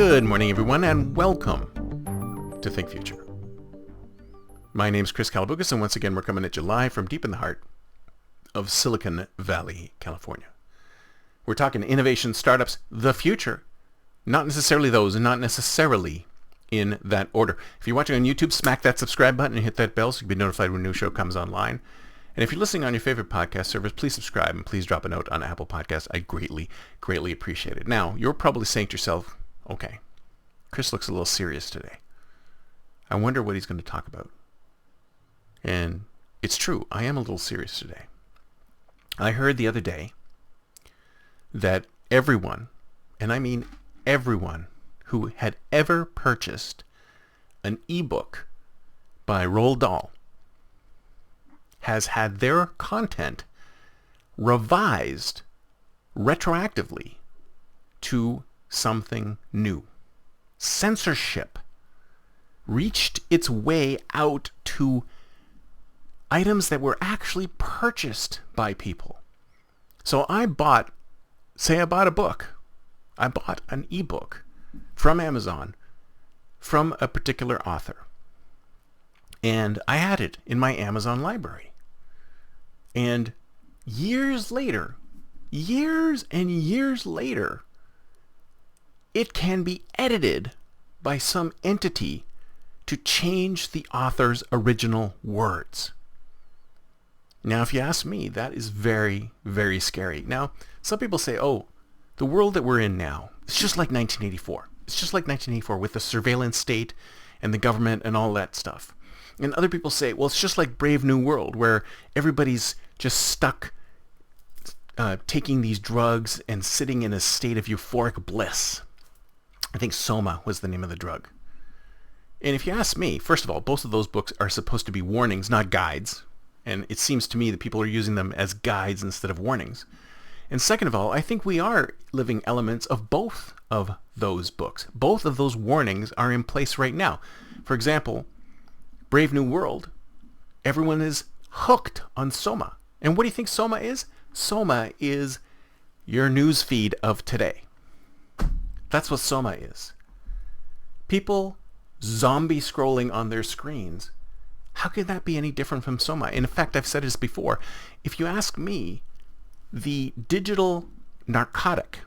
Good morning, everyone, and welcome to Think Future. My name's Chris Calabucas, and once again, we're coming at you live from deep in the heart of Silicon Valley, California. We're talking innovation, startups, the future, not necessarily those, and not necessarily in that order. If you're watching on YouTube, smack that subscribe button and hit that bell so you can be notified when a new show comes online. And if you're listening on your favorite podcast service, please subscribe and please drop a note on Apple Podcasts. I greatly appreciate it. Now, you're probably saying to yourself, okay, Chris looks a little serious today. I wonder what he's going to talk about. And it's true, I am a little serious today. I heard the other day that everyone, and I mean everyone, who had ever purchased an ebook by Roald Dahl has had their content revised retroactively to something new. Censorship reached its way out to items that were actually purchased by people. So I bought a book. I bought an ebook from Amazon from a particular author. And I had it in my Amazon library. And years and years later, it can be edited by some entity to change the author's original words. Now, if you ask me, that is very, very scary. Now, some people say, oh, the world that we're in now, it's just like 1984. It's just like 1984 with the surveillance state and the government and all that stuff. And other people say, well, it's just like Brave New World, where everybody's just stuck taking these drugs and sitting in a state of euphoric bliss. I think Soma was the name of the drug. And if you ask me, first of all, both of those books are supposed to be warnings, not guides. And it seems to me that people are using them as guides instead of warnings. And second of all, I think we are living elements of both of those books. Both of those warnings are in place right now. For example, Brave New World, everyone is hooked on Soma. And what do you think Soma is? Soma is your news feed of today. That's what Soma is. People zombie scrolling on their screens. How could that be any different from Soma? And in fact, I've said this before. If you ask me, the digital narcotic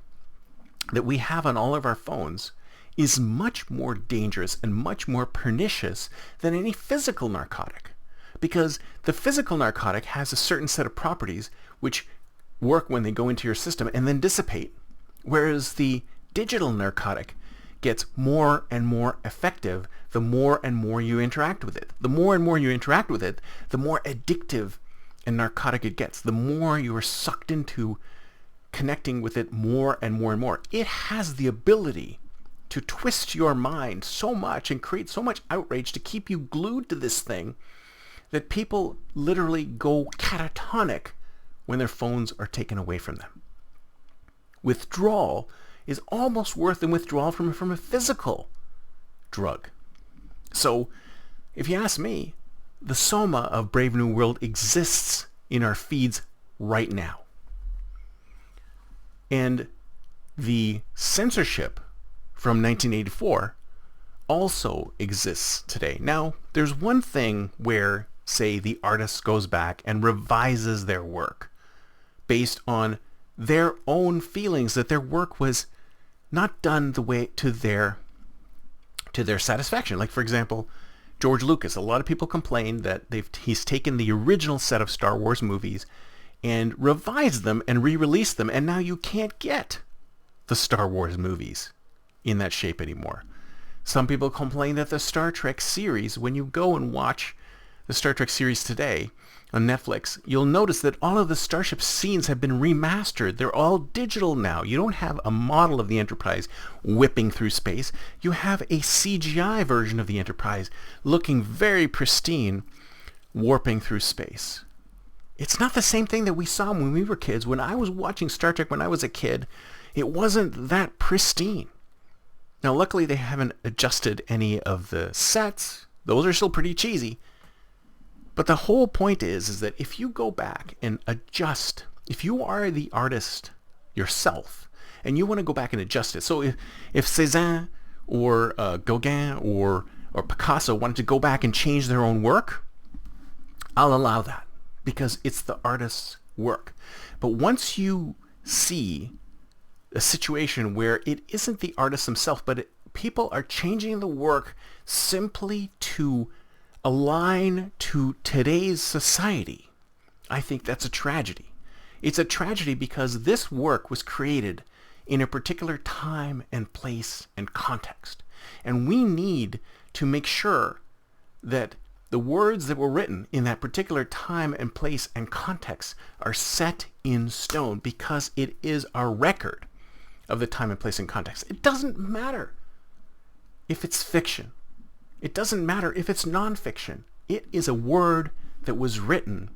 that we have on all of our phones is much more dangerous and much more pernicious than any physical narcotic. Because the physical narcotic has a certain set of properties which work when they go into your system and then dissipate. Whereas the digital narcotic gets more and more effective the more and more you interact with it. The more and more you interact with it, the more addictive and narcotic it gets. The more you are sucked into connecting with it more and more and more. It has the ability to twist your mind so much and create so much outrage to keep you glued to this thing that people literally go catatonic when their phones are taken away from them. Withdrawal is almost worse than withdrawal from a physical drug. So, if you ask me, the Soma of Brave New World exists in our feeds right now. And the censorship from 1984 also exists today. Now, there's one thing where, say, the artist goes back and revises their work based on their own feelings that their work was not done the way to their satisfaction. Like, for example, George Lucas. A lot of people complain that he's taken the original set of Star Wars movies and revised them and re-released them, and now you can't get the Star Wars movies in that shape anymore. Some people complain that the Star Trek series, when you go and watch the Star Trek series today on Netflix, you'll notice that all of the Starship scenes have been remastered. They're all digital now. You don't have a model of the Enterprise whipping through space. You have a CGI version of the Enterprise looking very pristine, warping through space. It's not the same thing that we saw when we were kids. When I was watching Star Trek when I was a kid, it wasn't that pristine. Now, luckily, they haven't adjusted any of the sets. Those are still pretty cheesy. But the whole point is that if you go back and adjust, if you are the artist yourself, and you want to go back and adjust it. So if Cézanne or Gauguin or Picasso wanted to go back and change their own work, I'll allow that because it's the artist's work. But once you see a situation where it isn't the artist himself, but people are changing the work simply to align to today's society, I think that's a tragedy. It's a tragedy because this work was created in a particular time and place and context. And we need to make sure that the words that were written in that particular time and place and context are set in stone because it is our record of the time and place and context. It doesn't matter if it's fiction. It doesn't matter if it's nonfiction. It is a word that was written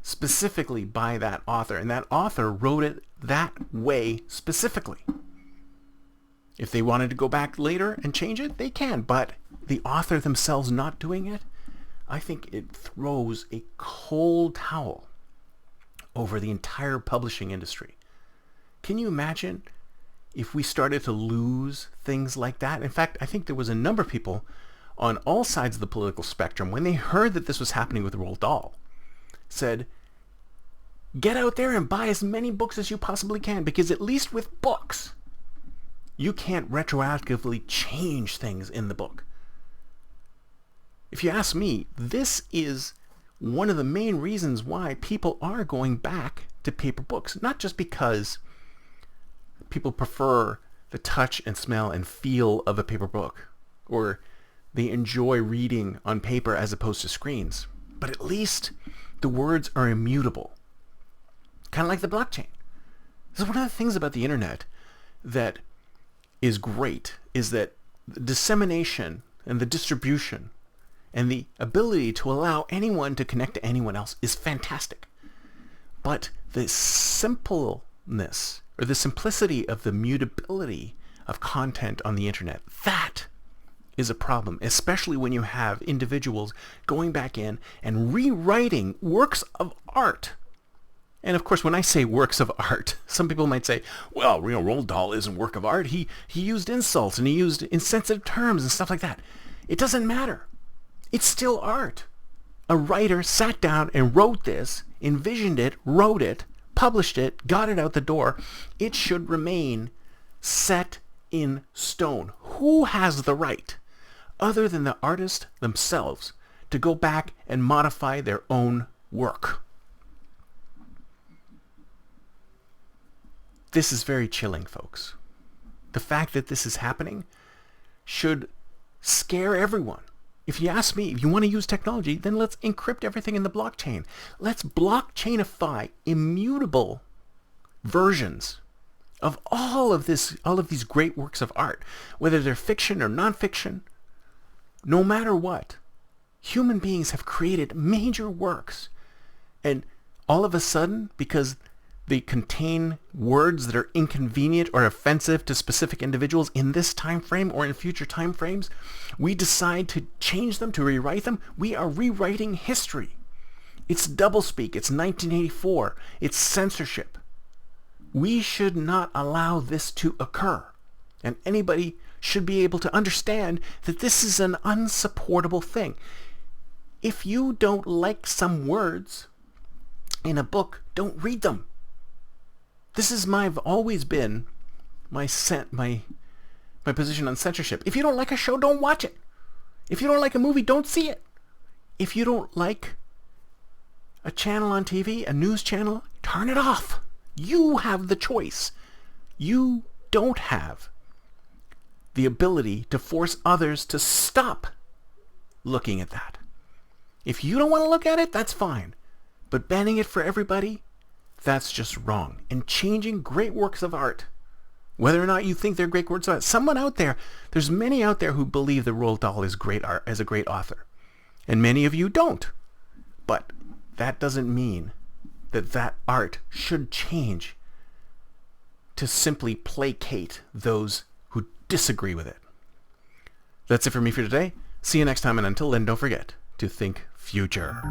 specifically by that author, and that author wrote it that way specifically. If they wanted to go back later and change it, they can, but the author themselves not doing it, I think it throws a cold towel over the entire publishing industry. Can you imagine if we started to lose things like that? In fact, I think there was a number of people on all sides of the political spectrum, when they heard that this was happening with Roald Dahl, said, get out there and buy as many books as you possibly can, because at least with books, you can't retroactively change things in the book. If you ask me, this is one of the main reasons why people are going back to paper books. Not just because people prefer the touch and smell and feel of a paper book, or they enjoy reading on paper as opposed to screens, but at least the words are immutable. Kind of like the blockchain. This is one of the things about the internet that is great, is that the dissemination and the distribution and the ability to allow anyone to connect to anyone else is fantastic. But the simpleness or the simplicity of the mutability of content on the internet, that is a problem, especially when you have individuals going back in and rewriting works of art. And of course, when I say works of art, some people might say, well, Roald Dahl isn't work of art. He used insults and he used insensitive terms and stuff like that. It doesn't matter. It's still art. A writer sat down and wrote this, envisioned it, wrote it, published it, got it out the door. It should remain set in stone. Who has the right, other than the artist themselves, to go back and modify their own work? This is very chilling, folks. The fact that this is happening should scare everyone. If you ask me, if you want to use technology, then let's encrypt everything in the blockchain. Let's blockchainify immutable versions of all of these great works of art, whether they're fiction or nonfiction. No matter what, human beings have created major works, and all of a sudden, because they contain words that are inconvenient or offensive to specific individuals in this time frame or in future time frames, we decide to change them, to rewrite them. We are rewriting history. It's doublespeak. It's 1984. It's censorship. We should not allow this to occur. And anybody should be able to understand that this is an unsupportable thing. If you don't like some words in a book, don't read them. This is always been my position on censorship. If you don't like a show, don't watch it. If you don't like a movie, don't see it. If you don't like a channel on TV, a news channel, turn it off. You have the choice. You don't have the ability to force others to stop looking at that. If you don't want to look at it, that's fine. But banning it for everybody, that's just wrong. And changing great works of art, whether or not you think they're great works of art, someone out there, there's many out there who believe that Roald Dahl is great art, as a great author. And many of you don't. But that doesn't mean that art should change to simply placate those who disagree with it. That's it for me for today. See you next time, and until then, don't forget to think future.